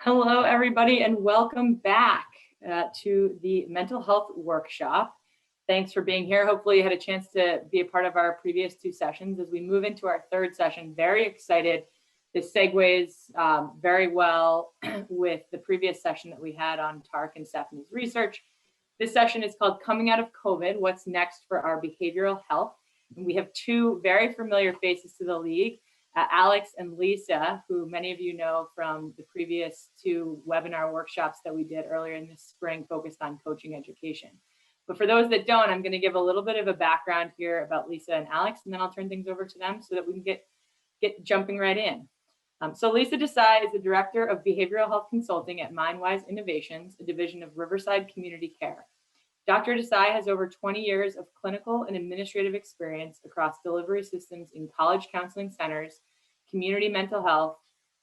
Hello, everybody, and welcome back to the mental health workshop. Thanks for being here. Hopefully you had a chance to be a part of our previous two sessions. As we move into our third session, very excited. This segues very well with the previous session that we had on Tark and Stephanie's research. This session is called Coming Out of COVID, What's Next for Our Behavioral Health? And we have two very familiar faces to the league, Alex and Lisa, who many of you know from the previous two webinar workshops that we did earlier in this spring focused on coaching education. But for those that don't, I'm going to give a little bit of a background here about Lisa and Alex, and then I'll turn things over to them so that we can get jumping right in. So Lisa Desai is the Director of Behavioral Health Consulting at MindWise Innovations, a division of Riverside Community Care. Dr. Desai has over 20 years of clinical and administrative experience across delivery systems in college counseling centers, community mental health,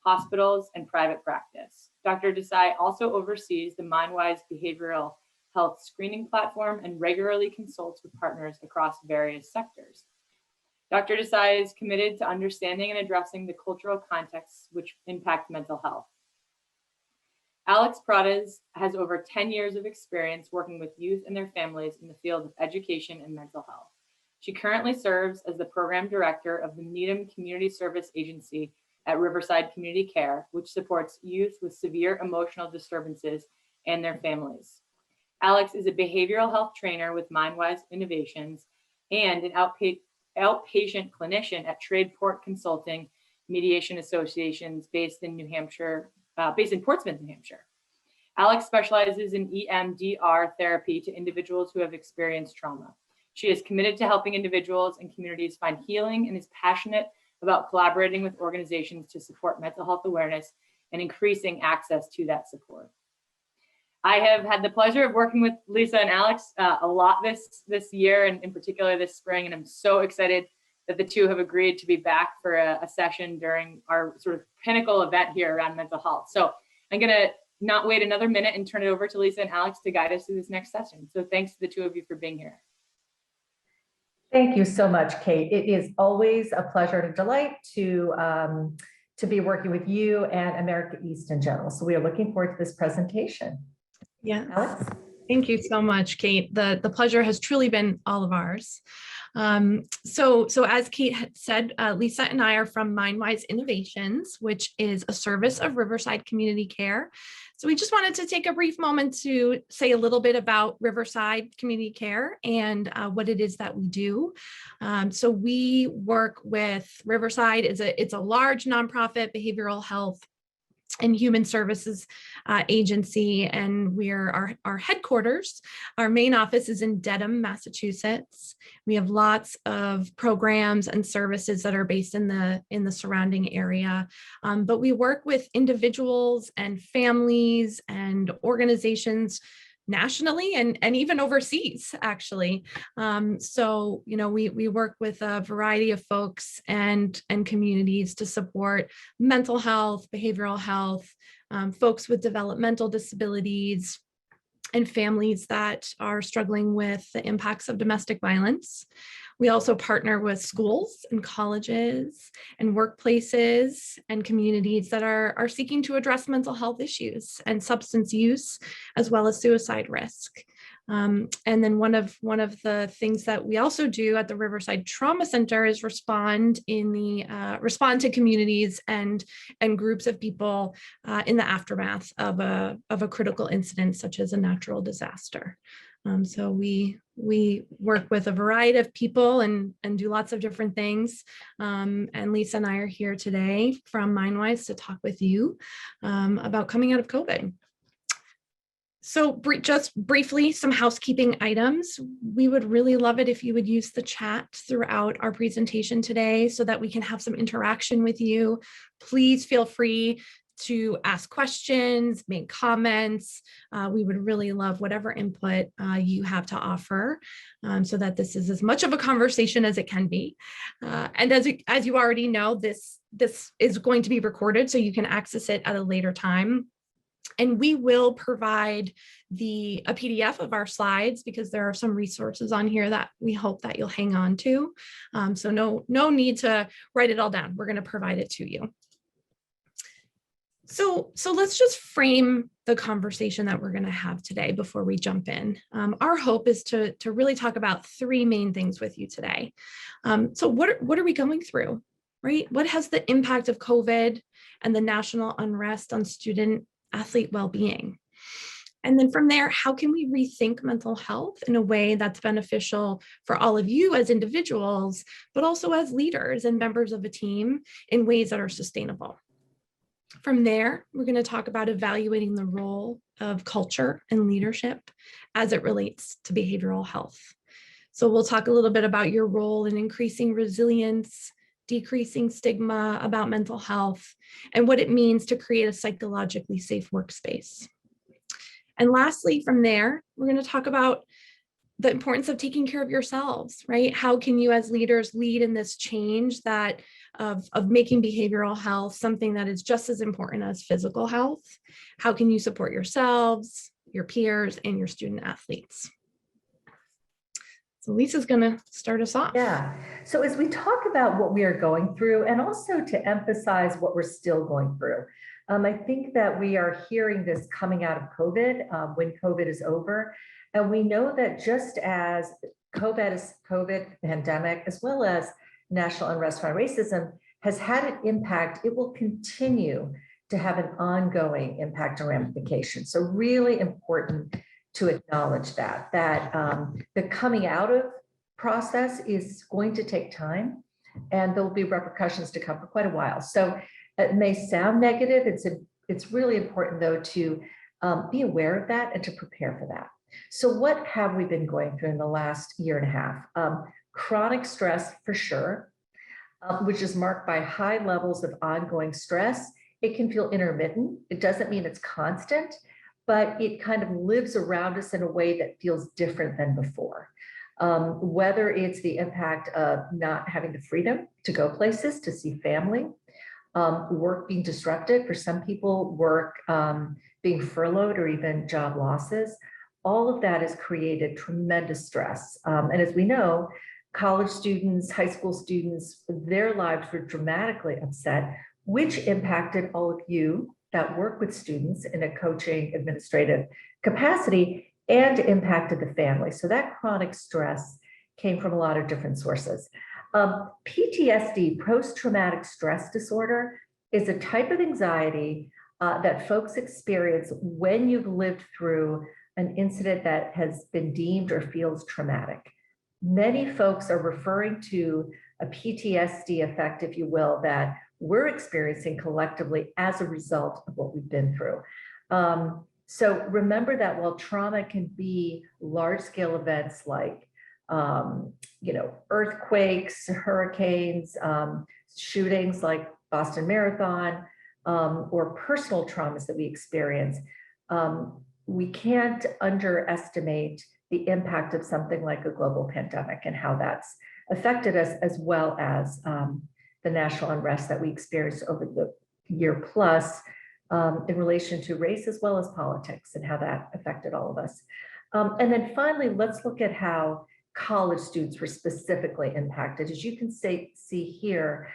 hospitals, and private practice. Dr. Desai also oversees the MindWise Behavioral Health Screening Platform and regularly consults with partners across various sectors. Dr. Desai is committed to understanding and addressing the cultural contexts which impact mental health. Alex Pradas has over 10 years of experience working with youth and their families in the field of education and mental health. She currently serves as the program director of the Needham Community Service Agency at Riverside Community Care, which supports youth with severe emotional disturbances and their families. Alex is a behavioral health trainer with MindWise Innovations and an outpatient clinician at Tradeport Consulting Mediation Associations based in Portsmouth, New Hampshire. Alex specializes in EMDR therapy to individuals who have experienced trauma. She is committed to helping individuals and communities find healing and is passionate about collaborating with organizations to support mental health awareness and increasing access to that support. I have had the pleasure of working with Lisa and Alex a lot this year, and in particular this spring, and I'm so excited that the two have agreed to be back for a session during our sort of pinnacle event here around mental health. So I'm going to not wait another minute and turn it over to Lisa and Alex to guide us through this next session. So thanks to the two of you for being here. Thank you so much, Kate. It is always a pleasure and a delight to be working with you and America East in general. So we are looking forward to this presentation. Yeah, Alex? Thank you so much, Kate. The pleasure has truly been all of ours. So as Kate had said, Lisa and I are from MindWise Innovations, which is a service of Riverside Community Care. So we just wanted to take a brief moment to say a little bit about Riverside Community Care and what it is that we do. So we work with Riverside. It's a large nonprofit behavioral health and human services agency, and our headquarters, our main office is in Dedham, Massachusetts. We have lots of programs and services that are based in the surrounding area, but we work with individuals and families and organizations nationally and even overseas, actually. So, we work with a variety of folks and communities to support mental health, behavioral health, folks with developmental disabilities, and families that are struggling with the impacts of domestic violence. We also partner with schools and colleges and workplaces and communities that are seeking to address mental health issues and substance use, as well as suicide risk. And then one of the things that we also do at the Riverside Trauma Center is respond to communities and groups of people in the aftermath of a critical incident, such as a natural disaster. So we work with a variety of people and do lots of different things. And Lisa and I are here today from MindWise to talk with you about coming out of COVID. So just briefly, some housekeeping items. We would really love it if you would use the chat throughout our presentation today so that we can have some interaction with you. Please feel free to ask questions, make comments. We would really love whatever input you have to offer so that this is as much of a conversation as it can be. And as you already know, this is going to be recorded so you can access it at a later time. And we will provide a PDF of our slides because there are some resources on here that we hope that you'll hang on to. So no need to write it all down. We're going to provide it to you. So let's just frame the conversation that we're going to have today before we jump in. Our hope is to really talk about three main things with you today. So what are we going through, right? What has the impact of COVID and the national unrest on student athlete well-being? And then from there, how can we rethink mental health in a way that's beneficial for all of you as individuals, but also as leaders and members of a team in ways that are sustainable? From there, we're going to talk about evaluating the role of culture and leadership as it relates to behavioral health. So we'll talk a little bit about your role in increasing resilience, decreasing stigma about mental health, and what it means to create a psychologically safe workspace. And lastly, from there, we're going to talk about the importance of taking care of yourselves, right? How can you as leaders lead in this change that of making behavioral health something that is just as important as physical health? How can you support yourselves, your peers, and your student athletes? So Lisa's going to start us off. Yeah. So as we talk about what we are going through, and also to emphasize what we're still going through, I think that we are hearing this coming out of COVID, when COVID is over. And we know that just as COVID pandemic, as well as national unrest around racism, has had an impact, it will continue to have an ongoing impact and ramification. So really important to acknowledge that the coming out of process is going to take time, and there'll be repercussions to come for quite a while. So it may sound negative. It's really important, though, to be aware of that and to prepare for that. So what have we been going through in the last year and a half? Chronic stress, for sure, which is marked by high levels of ongoing stress. It can feel intermittent. It doesn't mean it's constant, but it kind of lives around us in a way that feels different than before. Whether it's the impact of not having the freedom to go places, to see family, work being disrupted, for some people, work being furloughed or even job losses, all of that has created tremendous stress. And as we know, college students, high school students, their lives were dramatically upset, which impacted all of you that work with students in a coaching administrative capacity and impacted the family. So that chronic stress came from a lot of different sources. PTSD, post-traumatic stress disorder, is a type of anxiety that folks experience when you've lived through an incident that has been deemed or feels traumatic. Many folks are referring to a PTSD effect, if you will, that we're experiencing collectively as a result of what we've been through. So remember that while trauma can be large-scale events like earthquakes, hurricanes, shootings like Boston Marathon, or personal traumas that we experience, we can't underestimate the impact of something like a global pandemic and how that's affected us, as well as the national unrest that we experienced over the year plus in relation to race as well as politics and how that affected all of us. And then finally, let's look at how college students were specifically impacted. As you can see here,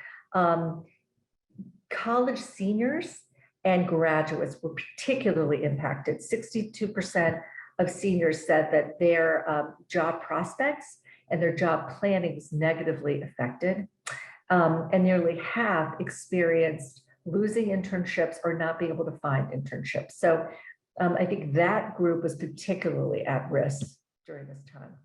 college seniors and graduates were particularly impacted. 62% of seniors said that their job prospects and their job planning was negatively affected. And nearly half experienced losing internships or not being able to find internships. So I think that group was particularly at risk during this time.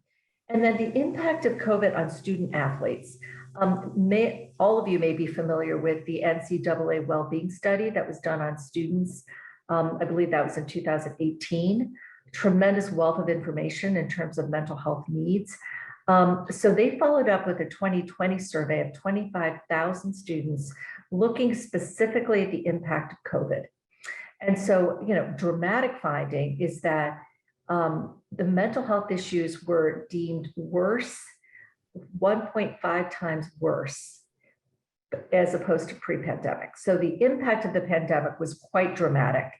And then the impact of COVID on student athletes. All of you may be familiar with the NCAA well-being study that was done on students. I believe that was in 2018. Tremendous wealth of information in terms of mental health needs. So they followed up with a 2020 survey of 25,000 students looking specifically at the impact of COVID. And so, dramatic finding is that the mental health issues were deemed worse, 1.5 times worse, as opposed to pre-pandemic. So the impact of the pandemic was quite dramatic.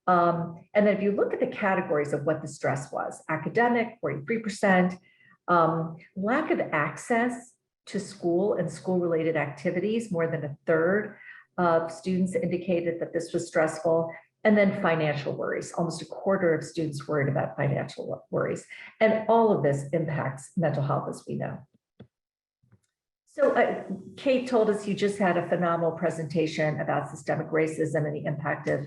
And then if you look at the categories of what the stress was, academic, 43%, lack of access to school and school-related activities, more than a third, of students indicated that this was stressful. And then financial worries, almost a quarter of students worried about financial worries. And all of this impacts mental health, as we know. So Kate told us you just had a phenomenal presentation about systemic racism and the impact of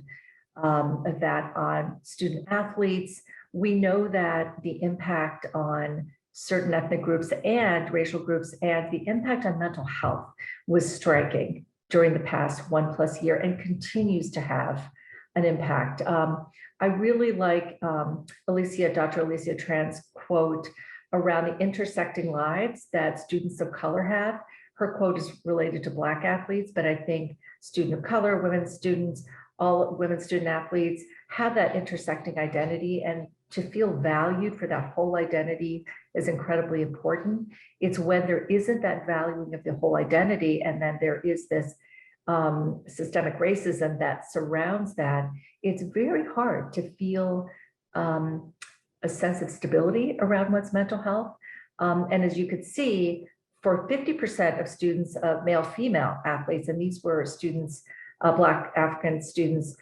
that on student athletes. We know that the impact on certain ethnic groups and racial groups and the impact on mental health was striking during the past 1+ year and continues to have an impact. I really like Dr. Alicia Tran's quote around the intersecting lives that students of color have. Her quote is related to Black athletes, but I think student of color, women students, all women student athletes have that intersecting identity, and to feel valued for that whole identity is incredibly important. It's when there isn't that valuing of the whole identity, and then there is this systemic racism that surrounds that, it's very hard to feel a sense of stability around one's mental health. And as you could see, for 50% of students, of male, female athletes, and these were students, Black African students,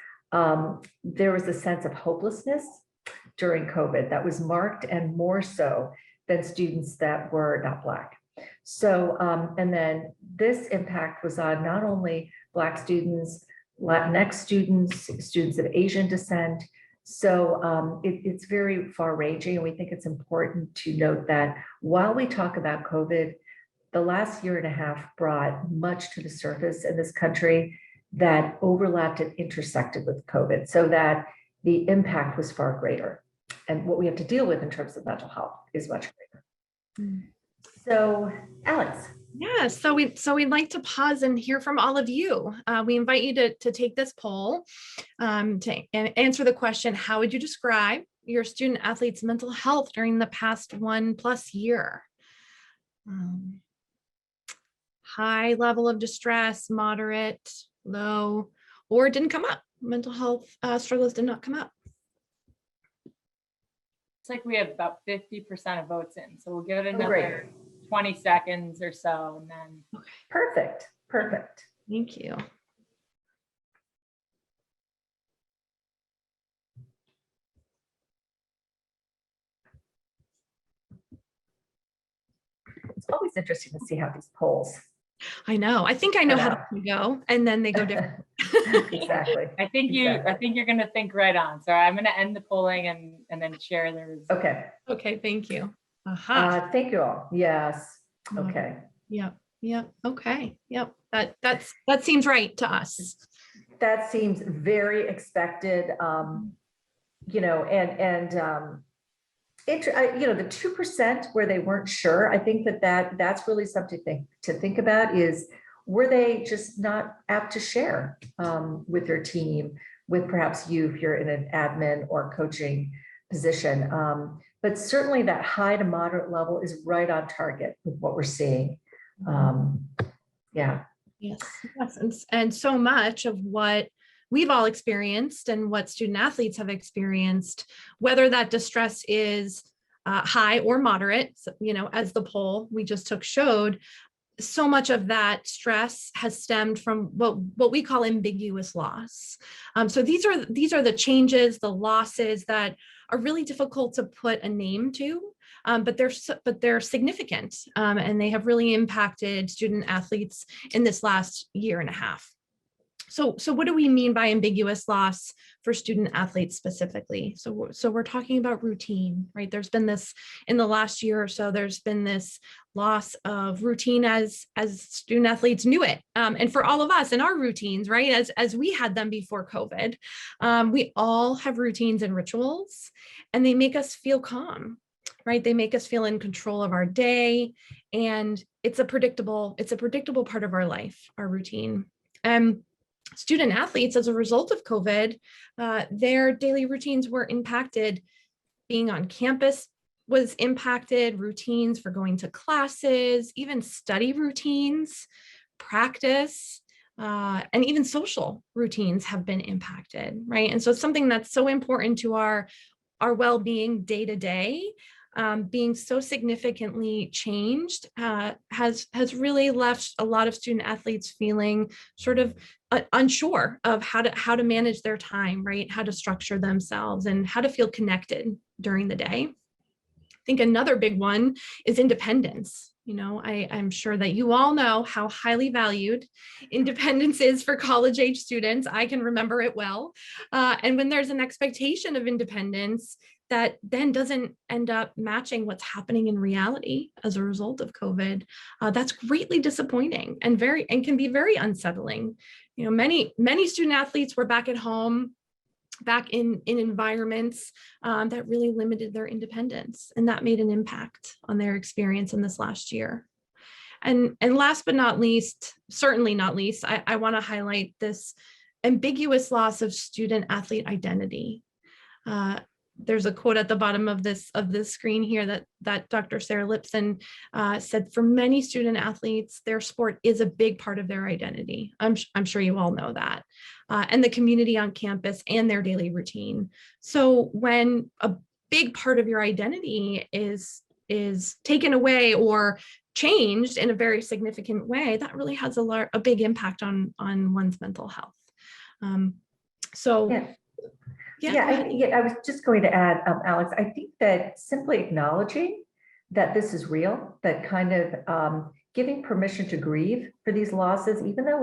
there was a sense of hopelessness during COVID that was marked, and more so than students that were not Black. So, and then this impact was on not only Black students, Latinx students, students of Asian descent. So it's very far ranging. And we think it's important to note that while we talk about COVID, the last year and a half brought much to the surface in this country that overlapped and intersected with COVID, so that the impact was far greater. And what we have to deal with in terms of mental health is much greater. So, Alex. Yeah, so we'd like to pause and hear from all of you. We invite you to take this poll to answer the question: how would you describe your student athlete's mental health during the past 1+ year? High level of distress, moderate, low, or it didn't come up. Mental health struggles did not come up. It's like we have about 50% of votes in, so we'll give it another great. 20 seconds or so, and then. Okay. Perfect. Perfect. Thank you. It's always interesting to see how these polls. I know. I think I know how they go, and then they go different. Exactly. I think you're going to think right on. So I'm going to end the polling and then share the results. Okay. Okay. Thank you. Thank you all. Yes. Okay. Yep. Yep. Okay. Yep. That seems right to us. That seems very expected. You know, the 2% where they weren't sure, I think that's really something to think about is, were they just not apt to share with their team, with perhaps you if you're in an admin or coaching position. But certainly that high to moderate level is right on target with what we're seeing. Yeah. Yes. And so much of what we've all experienced and what student athletes have experienced, whether that distress is high or moderate, you know, as the poll we just took showed, so much of that stress has stemmed from what we call ambiguous loss. So these are the changes, the losses that are really difficult to put a name to, but they're significant, and they have really impacted student athletes in this last year and a half. So what do we mean by ambiguous loss for student athletes specifically? So we're talking about routine, right? There's been this in the last year or so, there's been this loss of routine as student athletes knew it. And for all of us in our routines, right? As we had them before COVID, we all have routines and rituals, and they make us feel calm, right? They make us feel in control of our day. And it's a predictable part of our life, our routine. Student athletes, as a result of COVID, their daily routines were impacted. Being on campus was impacted, routines for going to classes, even study routines, practice, and even social routines have been impacted, right? And so it's something that's so important to our well-being day to day. being so significantly changed has really left a lot of student athletes feeling sort of unsure of how to manage their time, right? How to structure themselves and how to feel connected during the day. I think another big one is independence. You know, I'm sure that you all know how highly valued independence is for college age students. I can remember it well. And when there's an expectation of independence that then doesn't end up matching what's happening in reality as a result of COVID, that's greatly disappointing and can be very unsettling. You know, many student athletes were back at home, back in environments that really limited their independence, and that made an impact on their experience in this last year. And last but not least, certainly not least, I want to highlight this ambiguous loss of student athlete identity. There's a quote at the bottom of this screen here that Dr. Sarah Lipson said, for many student athletes, their sport is a big part of their identity. I'm sure you all know that. And the community on campus and their daily routine. So when a big part of your identity is taken away or changed in a very significant way, that really has a big impact on one's mental health. I was just going to add, Alex, I think that simply acknowledging that this is real, that kind of giving permission to grieve for these losses, even though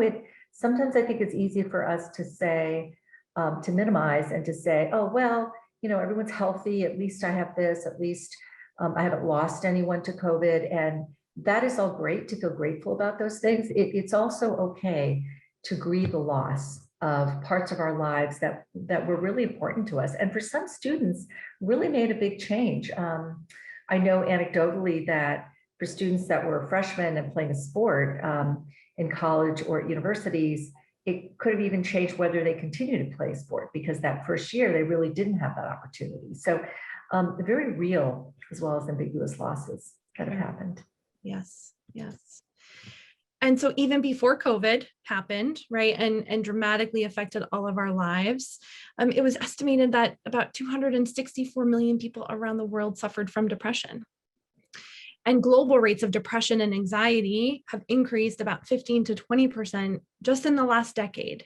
sometimes I think it's easy for us to say, to minimize and to say, oh, well, you know, everyone's healthy, at least I have this, at least I haven't lost anyone to COVID. And that is all great to feel grateful about those things. It's also okay to grieve the loss of parts of our lives that were really important to us. And for some students, really made a big change. I know anecdotally that for students that were freshmen and playing a sport in college or universities, it could have even changed whether they continue to play sport, because that first year they really didn't have that opportunity. So very real as well as ambiguous losses that have happened. Yes, yes. And so even before COVID happened, right, and dramatically affected all of our lives, it was estimated that about 264 million people around the world suffered from depression. And global rates of depression and anxiety have increased about 15 to 20% just in the last decade.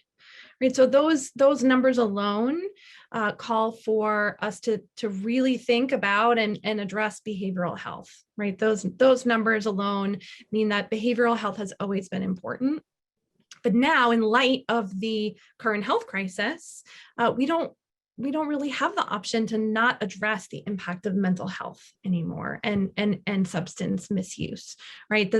Right, so those numbers alone call for us to really think about and address behavioral health. Right, those numbers alone mean that behavioral health has always been important, but now in light of the current health crisis, we don't really have the option to not address the impact of mental health anymore and substance misuse. Right,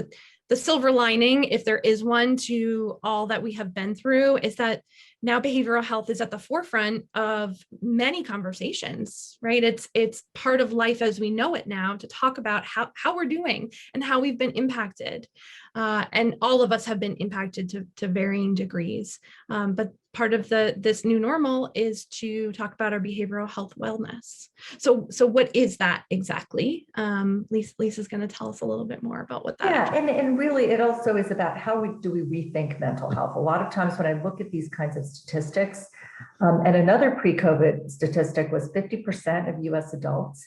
the silver lining, if there is one to all that we have been through, is that now behavioral health is at the forefront of many conversations, right? It's part of life as we know it now to talk about how we're doing and how we've been impacted. And all of us have been impacted to varying degrees. But part of this new normal is to talk about our behavioral health wellness. So what is that exactly? Lisa's going to tell us a little bit more about what that is. Yeah, and really it also is about how do we rethink mental health. A lot of times when I look at these kinds of statistics, and another pre-COVID statistic was 50% of US adults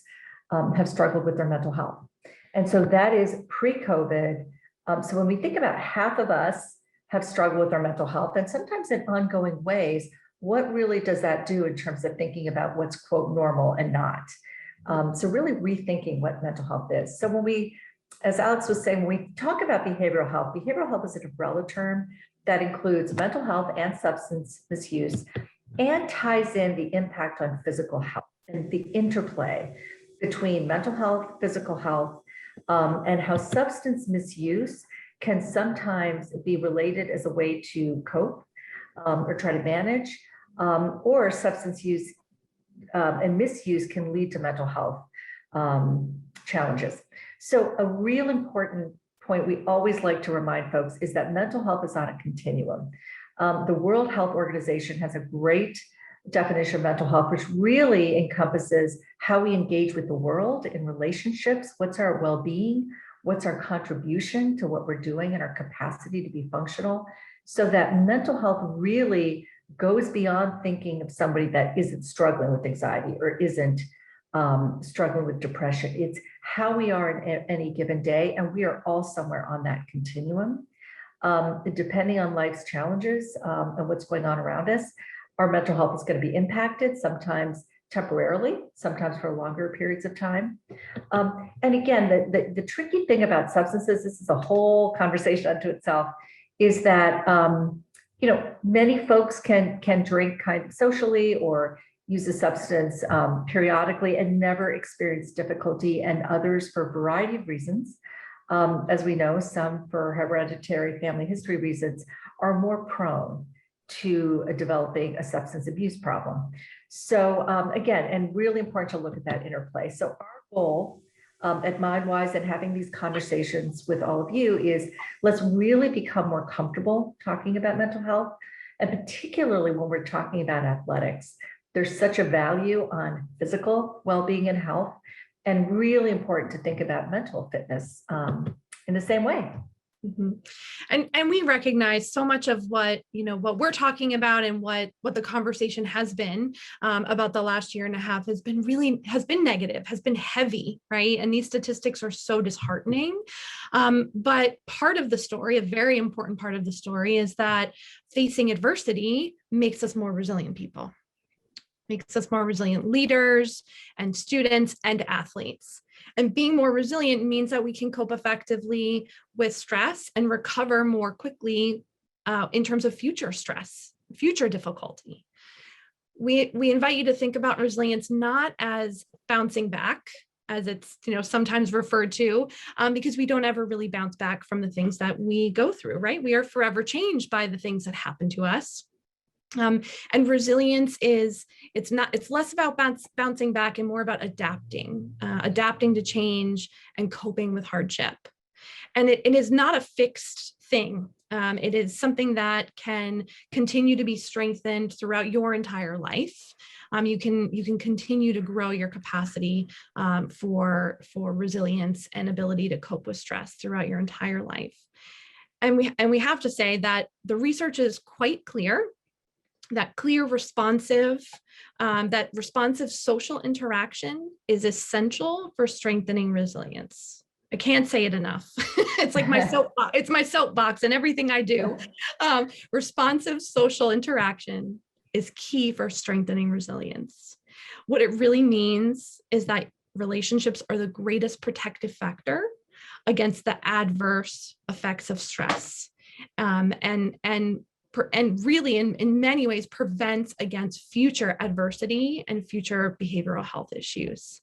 have struggled with their mental health. And so that is pre-COVID. So when we think about half of us have struggled with our mental health, and sometimes in ongoing ways, what really does that do in terms of thinking about what's quote normal and not? So really rethinking what mental health is. So when we, as Alex was saying, when we talk about behavioral health is an umbrella term that includes mental health and substance misuse and ties in the impact on physical health and the interplay between mental health, physical health, and how substance misuse can sometimes be related as a way to cope or try to manage, or substance use and misuse can lead to mental health challenges. So a real important point we always like to remind folks is that mental health is on a continuum. The World Health Organization has a great definition of mental health, which really encompasses how we engage with the world in relationships, what's our well-being, what's our contribution to what we're doing and our capacity to be functional, so that mental health really goes beyond thinking of somebody that isn't struggling with anxiety or isn't struggling with depression. It's how we are in any given day, and we are all somewhere on that continuum. Depending on life's challenges and what's going on around us, our mental health is going to be impacted, sometimes temporarily, sometimes for longer periods of time. And again, the tricky thing about substances, this is a whole conversation unto itself, is that many folks can drink kind of socially or use a substance periodically and never experience difficulty, and others for a variety of reasons. As we know, some for hereditary family history reasons are more prone to developing a substance abuse problem. So again, and really important to look at that interplay. So our goal at MindWise and having these conversations with all of you is, let's really become more comfortable talking about mental health, and particularly when we're talking about athletics. There's such a value on physical well-being and health, and really important to think about mental fitness in the same way. Mm-hmm. And we recognize so much of what we're talking about and what the conversation has been about the last year and a half has been negative, has been heavy, right? And these statistics are so disheartening. But part of the story, a very important part of the story, is that facing adversity makes us more resilient people, makes us more resilient leaders and students and athletes. And being more resilient means that we can cope effectively with stress and recover more quickly in terms of future stress, future difficulty. We invite you to think about resilience not as bouncing back, as it's sometimes referred to, because we don't ever really bounce back from the things that we go through, right? We are forever changed by the things that happen to us. And resilience it's less about bouncing back and more about adapting to change and coping with hardship. And it is not a fixed thing. It is something that can continue to be strengthened throughout your entire life. You can continue to grow your capacity for resilience and ability to cope with stress throughout your entire life. And we have to say that the research is quite clear. That responsive social interaction is essential for strengthening resilience. I can't say it enough. It's like my soapbox in everything I do. Responsive social interaction is key for strengthening resilience. What it really means is that relationships are the greatest protective factor against the adverse effects of stress, and really in many ways prevents against future adversity and future behavioral health issues.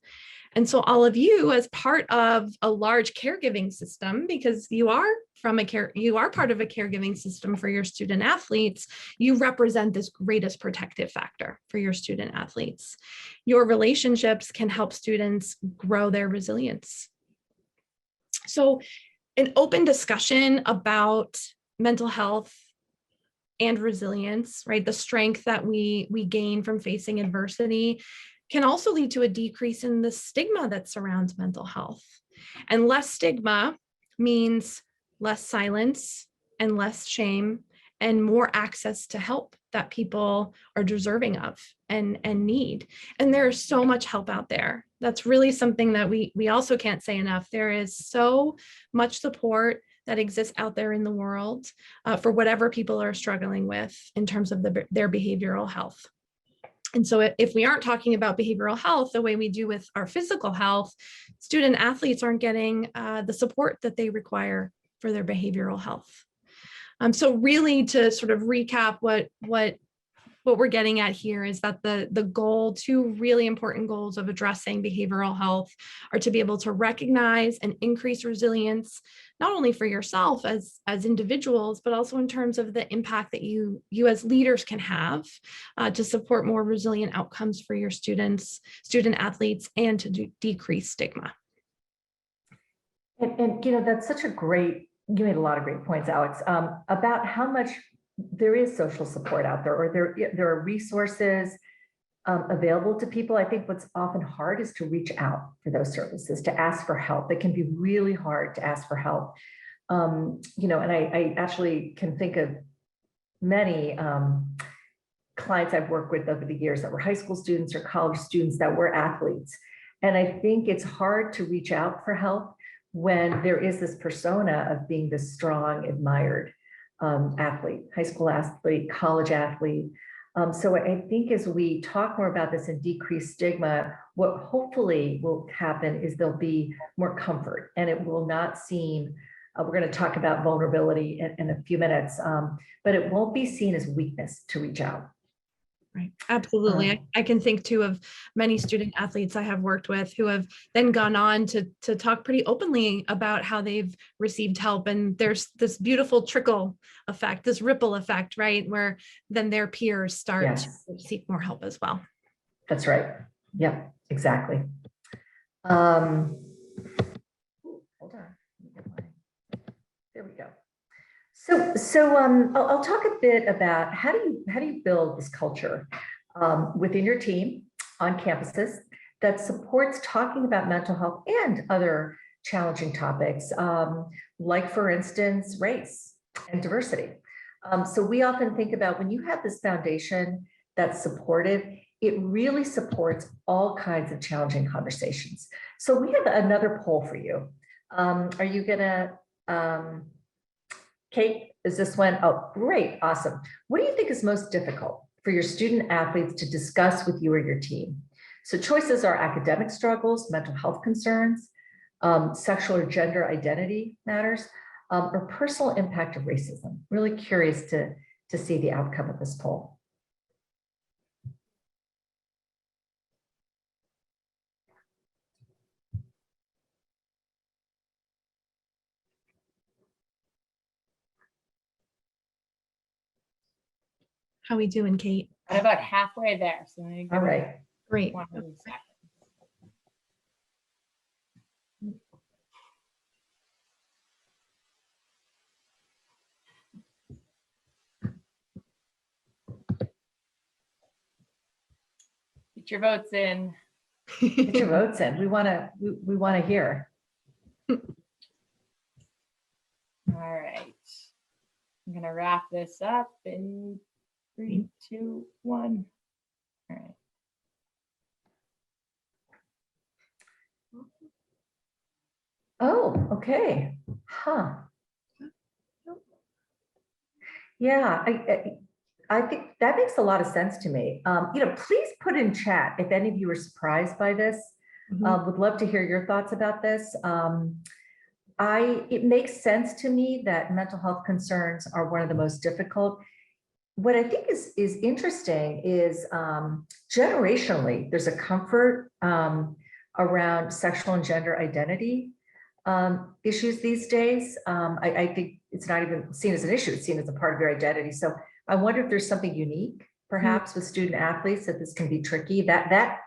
And so all of you, as part of a large caregiving system, because you are part of a caregiving system for your student athletes, you represent this greatest protective factor for your student athletes. Your relationships can help students grow their resilience. So an open discussion about mental health and resilience, right? The strength that we gain from facing adversity can also lead to a decrease in the stigma that surrounds mental health. And less stigma means less silence and less shame and more access to help that people are deserving of and need. And there is so much help out there. That's really something that we also can't say enough. There is so much support that exists out there in the world for whatever people are struggling with in terms of their behavioral health. And so if we aren't talking about behavioral health the way we do with our physical health, student athletes aren't getting the support that they require for their behavioral health. So really, to sort of recap what we're getting at here is that two really important goals of addressing behavioral health are to be able to recognize and increase resilience, not only for yourself as individuals, but also in terms of the impact that you as leaders can have to support more resilient outcomes for your student athletes, and to decrease stigma. And that's such you made a lot of great points, Alex, about how much there is social support out there, or there are resources available to people. I think what's often hard is to reach out for those services, to ask for help. It can be really hard to ask for help. And I actually can think of many clients I've worked with over the years that were high school students or college students that were athletes. And I think it's hard to reach out for help when there is this persona of being this strong, admired athlete, high school athlete, college athlete. So I think as we talk more about this and decrease stigma, what hopefully will happen is there'll be more comfort, and it will not seem, we're going to talk about vulnerability in a few minutes, but it won't be seen as weakness to reach out. Right. Absolutely. I can think too of many student athletes I have worked with who have then gone on to talk pretty openly about how they've received help. And there's this beautiful trickle effect, this ripple effect, right? Where then their peers start to seek more help as well. That's right. Yep, exactly. Hold on. There we go. So I'll talk a bit about how do you build this culture within your team on campuses that supports talking about mental health and other challenging topics, like, for instance, race and diversity. So we often think about when you have this foundation that's supportive, it really supports all kinds of challenging conversations. So we have another poll for you. Are you gonna, Kate, is this one? Oh, great, awesome. What do you think is most difficult for your student athletes to discuss with you or your team? So choices are academic struggles, mental health concerns, sexual or gender identity matters, or personal impact of racism. Really curious to see the outcome of this poll. How we doing, Kate? I'm about halfway there. So All right. Great. 1 second. Get your votes in. Get your votes in. We want to hear. All right. I'm going to wrap this up in 3, 2, 1. All right. Oh, okay. Huh. Yeah, I think that makes a lot of sense to me. Please put in chat if any of you are surprised by this. Would love to hear your thoughts about this. It makes sense to me that mental health concerns are one of the most difficult. What I think is interesting is generationally, there's a comfort around sexual and gender identity issues these days. I think it's not even seen as an issue, it's seen as a part of your identity. So I wonder if there's something unique, perhaps with student athletes, that this can be tricky. That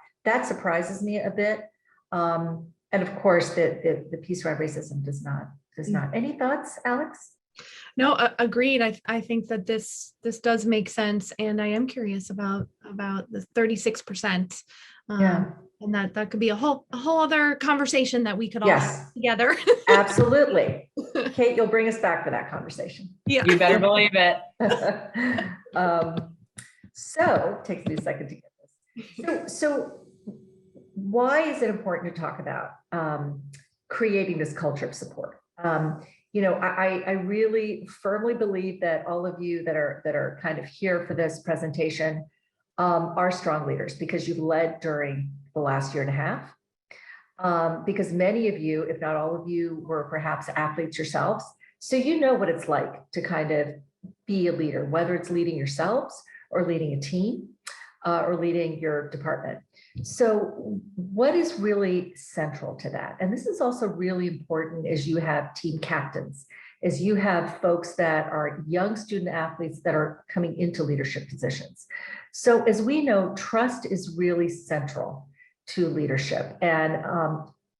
surprises me a bit. And of course, the piece around racism does not. Any thoughts, Alex? No, agreed. I think that this does make sense, and I am curious about the 36%. And that could be a whole other conversation that we could all have together. Absolutely. Kate, you'll bring us back for that conversation. Yeah. You better believe it. So it takes me a second to get this. So why is it important to talk about creating this culture of support? I really firmly believe that all of you that are kind of here for this presentation are strong leaders, because you've led during the last year and a half, because many of you, if not all of you, were perhaps athletes yourselves. So you know what it's like to kind of be a leader, whether it's leading yourselves or leading a team or leading your department. So what is really central to that? And this is also really important as you have team captains, as you have folks that are young student athletes that are coming into leadership positions. So as we know, trust is really central to leadership. And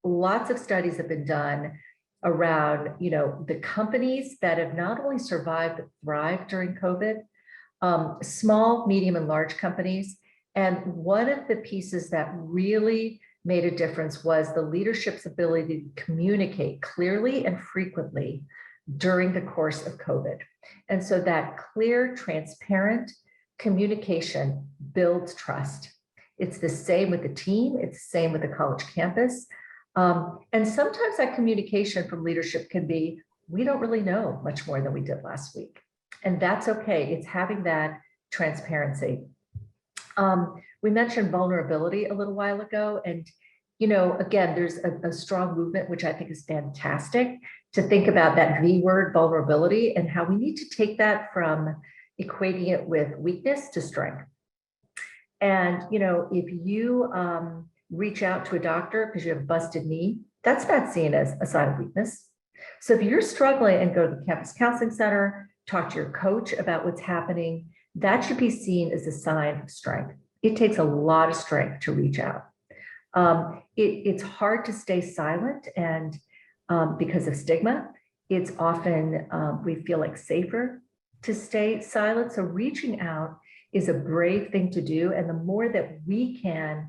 lots of studies have been done around, the companies that have not only survived but thrived during COVID, small, medium, and large companies. And one of the pieces that really made a difference was the leadership's ability to communicate clearly and frequently during the course of COVID. And so that clear, transparent communication builds trust. It's the same with the team. It's the same with the college campus. And sometimes that communication from leadership can be, we don't really know much more than we did last week. And that's okay. It's having that transparency. We mentioned vulnerability a little while ago. And, you know, again, there's a strong movement, which I think is fantastic, to think about that V word, vulnerability, and how we need to take that from equating it with weakness to strength. And, you know, if you reach out to a doctor because you have a busted knee, that's not seen as a sign of weakness. So if you're struggling and go to the campus counseling center, talk to your coach about what's happening, that should be seen as a sign of strength. It takes a lot of strength to reach out. It's hard to stay silent, and because of stigma, it's often, we feel like safer to stay silent. So reaching out is a brave thing to do. And the more that we can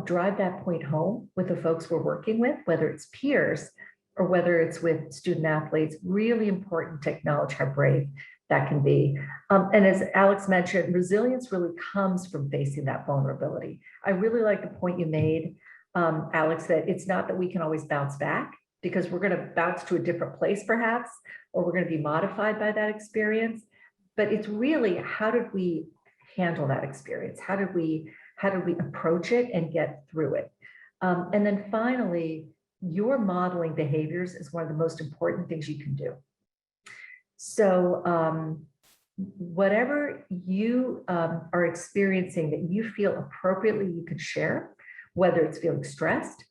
drive that point home with the folks we're working with, whether it's peers or whether it's with student athletes, really important to acknowledge how brave that can be. And as Alex mentioned, resilience really comes from facing that vulnerability. I really like the point you made, Alex, that it's not that we can always bounce back, because we're going to bounce to a different place perhaps, or we're going to be modified by that experience. But it's really, how did we handle that experience? How did we approach it and get through it? And then finally, your modeling behaviors is one of the most important things you can do. So whatever you are experiencing that you feel appropriately you can share, whether it's feeling stressed,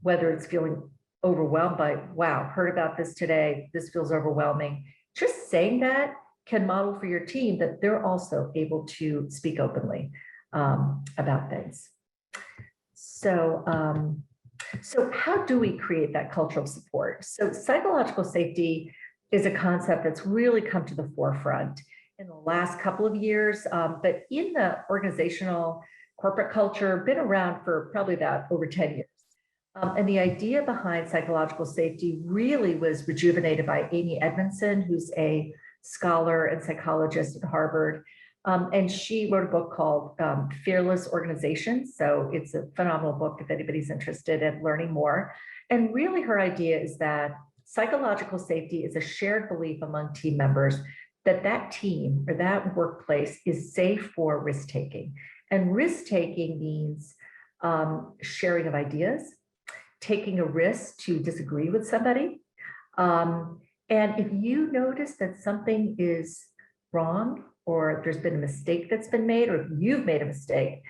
whether it's feeling overwhelmed by, wow, heard about this today, this feels overwhelming. Just saying that can model for your team that they're also able to speak openly about things. So how do we create that culture of support? So psychological safety is a concept that's really come to the forefront in the last couple of years, but in the organizational corporate culture, been around for probably about over 10 years. And the idea behind psychological safety really was rejuvenated by Amy Edmondson, who's a scholar and psychologist at Harvard. And she wrote a book called Fearless Organizations. So it's a phenomenal book if anybody's interested in learning more. And really her idea is that psychological safety is a shared belief among team members that that team or that workplace is safe for risk-taking. And risk-taking means sharing of ideas, taking a risk to disagree with somebody. And if you notice that something is wrong, or there's been a mistake that's been made, or if you've made a mistake,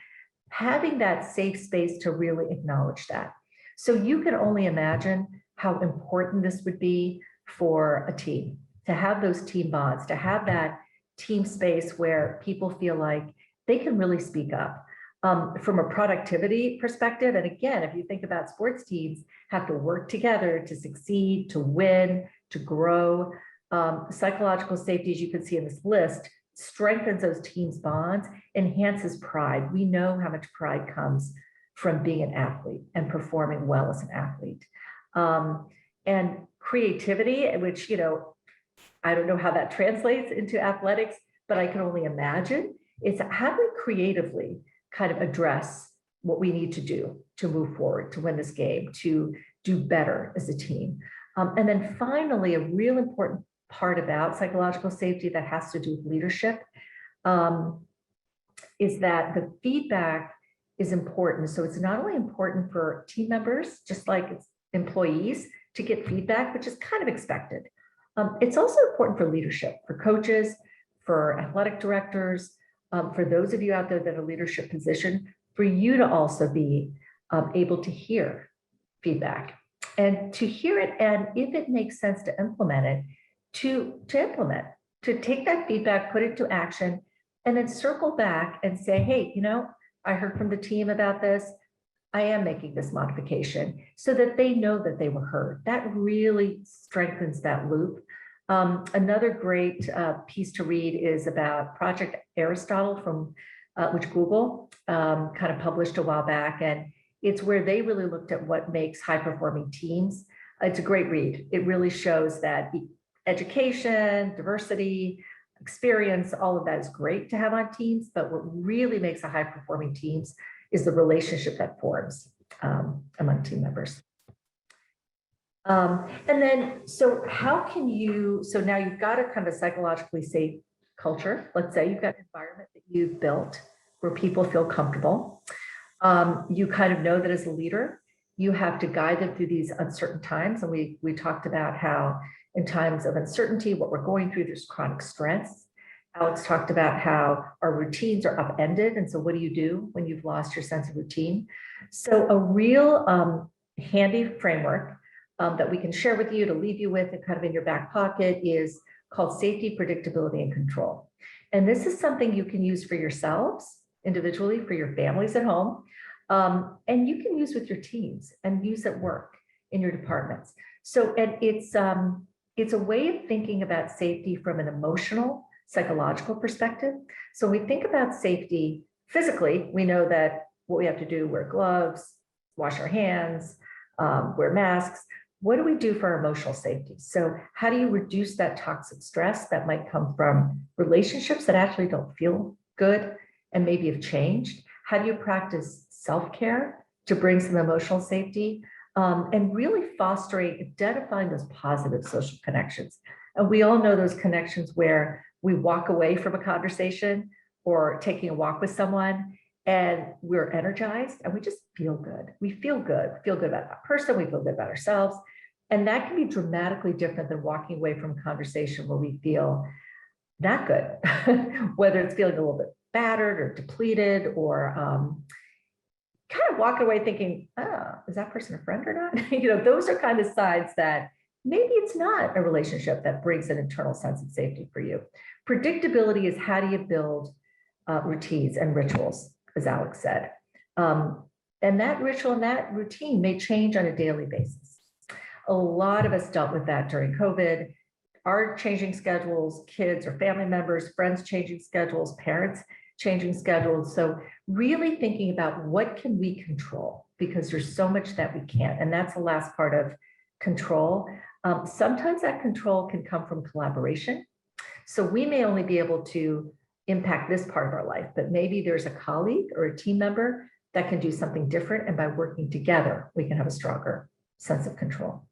having that safe space to really acknowledge that. So you can only imagine how important this would be for a team, to have those team bonds, to have that team space where people feel like they can really speak up. From a productivity perspective, and again, if you think about sports teams have to work together to succeed, to win, to grow, psychological safety, as you can see in this list, strengthens those teams' bonds, enhances pride. We know how much pride comes from being an athlete and performing well as an athlete. And creativity, which, you know, I don't know how that translates into athletics, but I can only imagine, it's how do we creatively kind of address what we need to do to move forward, to win this game, to do better as a team. And then finally, a real important part about psychological safety that has to do with leadership is that the feedback is important. So it's not only important for team members, just like it's employees, to get feedback, which is kind of expected. It's also important for leadership, for coaches, for athletic directors, for those of you out there that are leadership position, for you to also be able to hear feedback and to hear it. And if it makes sense to implement it, to implement, to take that feedback, put it to action, and then circle back and say, hey, you know, I heard from the team about this. I am making this modification, so that they know that they were heard. That really strengthens that loop. Another great piece to read is about Project Aristotle, from which Google kind of published a while back. And it's where they really looked at what makes high-performing teams. It's a great read. It really shows that education, diversity, experience, all of that is great to have on teams, but what really makes a high-performing teams is the relationship that forms among team members. And then, so how can you, so now you've got a kind of psychologically safe culture. Let's say you've got an environment that you've built where people feel comfortable. You kind of know that as a leader, you have to guide them through these uncertain times. And we talked about how in times of uncertainty, what we're going through, there's chronic stress. Alex talked about how our routines are upended. And so what do you do when you've lost your sense of routine? So a real handy framework that we can share with you to leave you with and kind of in your back pocket is called safety, predictability, and control. And this is something you can use for yourselves individually, for your families at home, and you can use with your teams and use at work in your departments. So, and it's a way of thinking about safety from an emotional, psychological perspective. So when we think about safety physically, we know that what we have to do, wear gloves, wash our hands, wear masks. What do we do for our emotional safety? So how do you reduce that toxic stress that might come from relationships that actually don't feel good and maybe have changed? How do you practice self-care to bring some emotional safety and really fostering, identifying those positive social connections? And we all know those connections where we walk away from a conversation or taking a walk with someone and we're energized and we just feel good. We feel good about that person, we feel good about ourselves. And that can be dramatically different than walking away from a conversation where we feel not good, whether it's feeling a little bit battered or depleted or kind of walking away thinking, oh, is that person a friend or not? Those are kind of signs that maybe it's not a relationship that brings an internal sense of safety for you. Predictability is how do you build routines and rituals, as Alex said. And that ritual and that routine may change on a daily basis. A lot of us dealt with that during COVID. Our changing schedules, kids or family members, friends changing schedules, parents changing schedules. So really thinking about what can we control, because there's so much that we can't. And that's the last part of control. Sometimes that control can come from collaboration. So we may only be able to impact this part of our life, but maybe there's a colleague or a team member that can do something different. And by working together, we can have a stronger sense of control.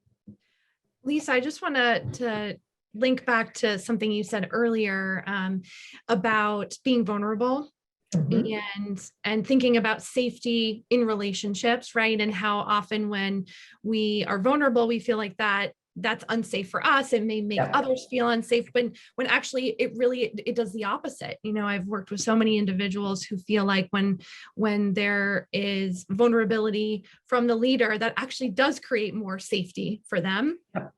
Lisa, I just want to link back to something you said earlier about being vulnerable. Mm-hmm. and thinking about safety in relationships, right? And how often when we are vulnerable, we feel like that's unsafe for us. It may make others feel unsafe, but when actually it does the opposite. I've worked with so many individuals who feel like when there is vulnerability from the leader, that actually does create more safety for them. Yep.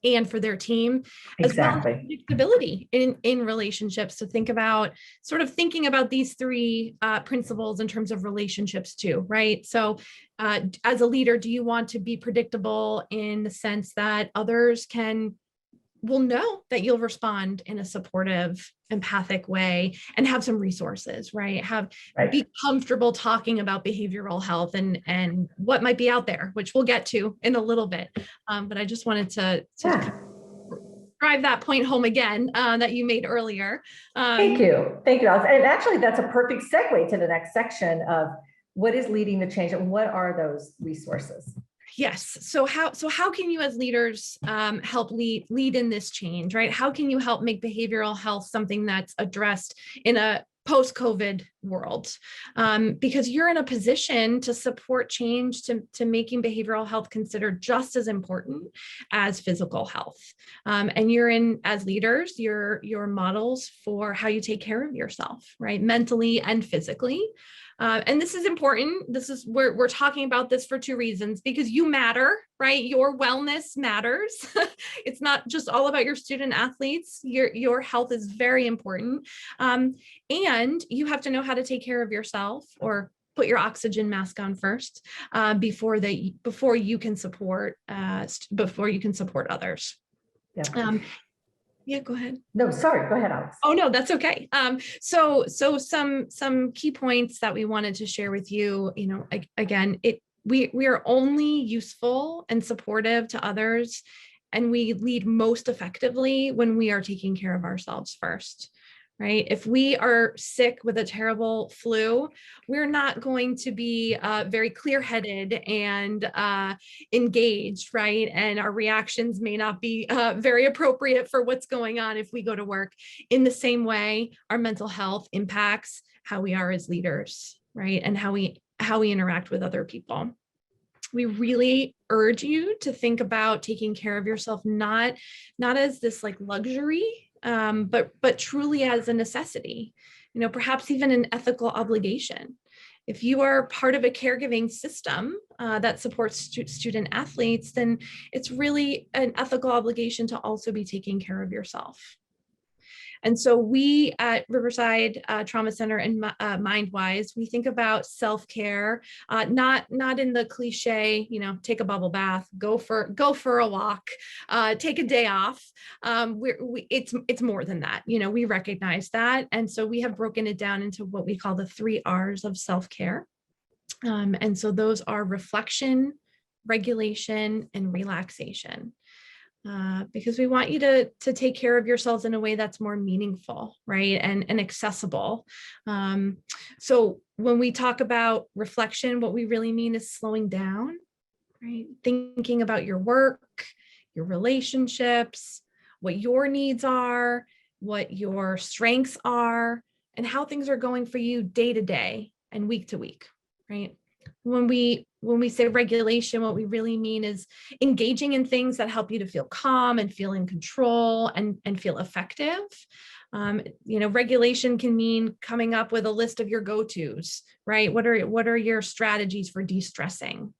And for their team, exactly. As well as predictability in relationships. So thinking about these three principles in terms of relationships too, right? So as a leader, do you want to be predictable in the sense that others will know that you'll respond in a supportive, empathic way and have some resources, right? Be comfortable talking about behavioral health and what might be out there, which we'll get to in a little bit. But I just wanted to drive that point home again that you made earlier. Thank you, Alex. And actually, that's a perfect segue to the next section of what is leading the change and what are those resources? Yes. So how can you as leaders help lead in this change, right? How can you help make behavioral health something that's addressed in a post-COVID world? Because you're in a position to support change to making behavioral health considered just as important as physical health. And as leaders, you're models for how you take care of yourself, right? Mentally and physically. And this is important. We're talking about this for two reasons, because you matter, right? Your wellness matters. It's not just all about your student athletes. Your health is very important. And you have to know how to take care of yourself, or put your oxygen mask on first before you can support others. Yeah. Yeah, go ahead. No, sorry, go ahead, Alex. Oh, no, that's okay. So some key points that we wanted to share with you, again, we are only useful and supportive to others, and we lead most effectively when we are taking care of ourselves first, right? If we are sick with a terrible flu, we're not going to be very clear-headed and engaged, right? And our reactions may not be very appropriate for what's going on if we go to work. In the same way, our mental health impacts how we are as leaders, right? And how we interact with other people. We really urge you to think about taking care of yourself, not as this like luxury, but truly as a necessity, perhaps even an ethical obligation. If you are part of a caregiving system that supports student athletes, then it's really an ethical obligation to also be taking care of yourself. And so we at Riverside Trauma Center and MindWise, we think about self-care, not in the cliche, take a bubble bath, go for a walk, take a day off. It's more than that. We recognize that. And so we have broken it down into what we call the 3 R's of self-care. And so those are reflection, regulation, and relaxation. Because we want you to take care of yourselves in a way that's more meaningful, right? And accessible. So when we talk about reflection, what we really mean is slowing down, right? Thinking about your work, your relationships, what your needs are, what your strengths are, and how things are going for you day to day and week to week, right? When we say regulation, what we really mean is engaging in things that help you to feel calm and feel in control and feel effective. Regulation can mean coming up with a list of your go-tos, right? What are your strategies for de-stressing?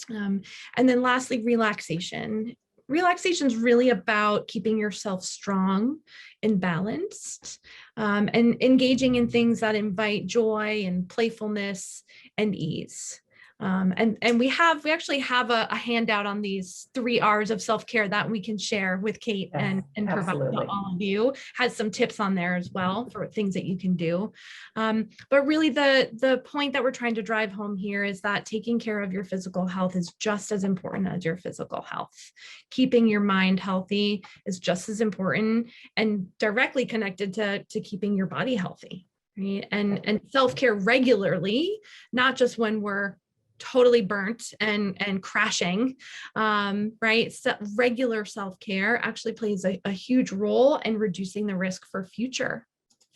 And then lastly, relaxation. Relaxation is really about keeping yourself strong and balanced, and engaging in things that invite joy and playfulness and ease. And we actually have a handout on these 3 R's of self-care that we can share with Kate. Yes, and provide to all of you. Has some tips on there as well for things that you can do. But really the point that we're trying to drive home here is that taking care of your physical health is just as important as your physical health. Keeping your mind healthy is just as important and directly connected to keeping your body healthy, right? And self-care regularly, not just when we're totally burnt and crashing, right? So regular self-care actually plays a huge role in reducing the risk for future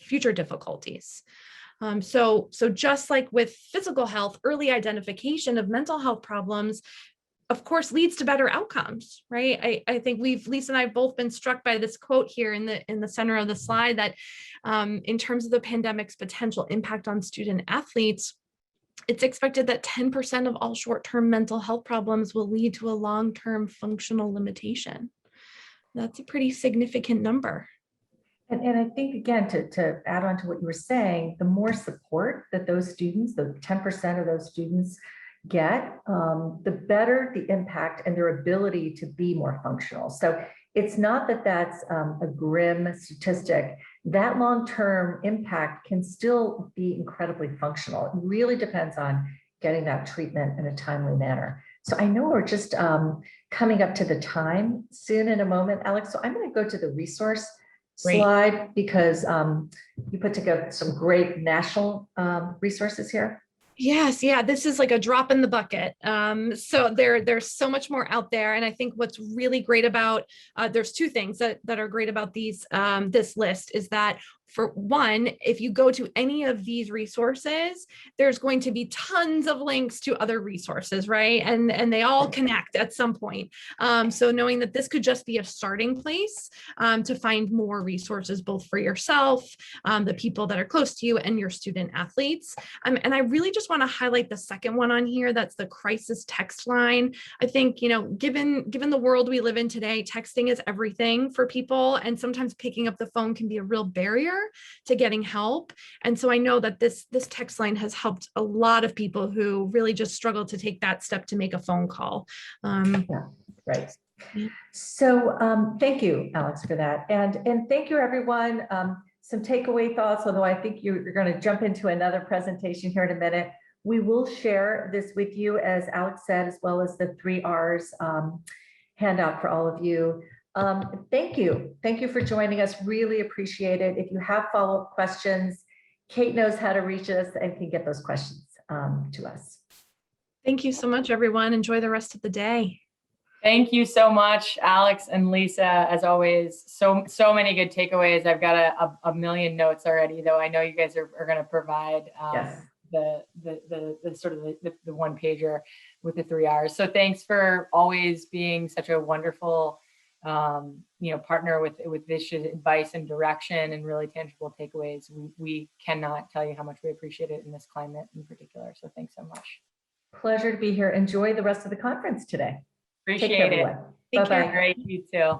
difficulties. So just like with physical health, early identification of mental health problems, of course, leads to better outcomes, right? I think Lisa and I have both been struck by this quote here in the center of the slide that in terms of the pandemic's potential impact on student athletes, it's expected that 10% of all short-term mental health problems will lead to a long-term functional limitation. That's a pretty significant number. And I think, again, to add on to what you were saying, the more support that those students, the 10% of those students get, the better the impact and their ability to be more functional. So it's not that that's a grim statistic. That long-term impact can still be incredibly functional. It really depends on getting that treatment in a timely manner. So I know we're just coming up to the time soon in a moment, Alex. So I'm going to go to the resource slide because you put together some great national resources here. Yes, yeah, this is like a drop in the bucket. So there's so much more out there. And I think what's really great about, there's 2 things that are great about this list is that, for one, if you go to any of these resources, there's going to be tons of links to other resources, right? And they all connect at some point. So knowing that this could just be a starting place to find more resources, both for yourself, the people that are close to you, and your student athletes. And I really just want to highlight the second one on here. That's the crisis text line. I think, given the world we live in today, texting is everything for people. And sometimes picking up the phone can be a real barrier to getting help. And so I know that this text line has helped a lot of people who really just struggle to take that step to make a phone call. Yeah, right. So thank you, Alex, for that. And thank you, everyone. Some takeaway thoughts, although I think you're going to jump into another presentation here in a minute. We will share this with you, as Alex said, as well as the 3 R's handout for all of you. Thank you. Thank you for joining us. Really appreciate it. If you have follow-up questions, Kate knows how to reach us and can get those questions to us. Thank you so much, everyone. Enjoy the rest of the day. Thank you so much, Alex and Lisa. As always, so many good takeaways. I've got a million notes already, though I know you guys are going to provide Yes. the sort of the one pager with the 3 R's. So thanks for always being such a wonderful partner with this advice and direction and really tangible takeaways. We cannot tell you how much we appreciate it in this climate in particular. So thanks so much. Pleasure to be here. Enjoy the rest of the conference today. Appreciate Take care, it. everyone. Take care. Bye-bye. Great, you too.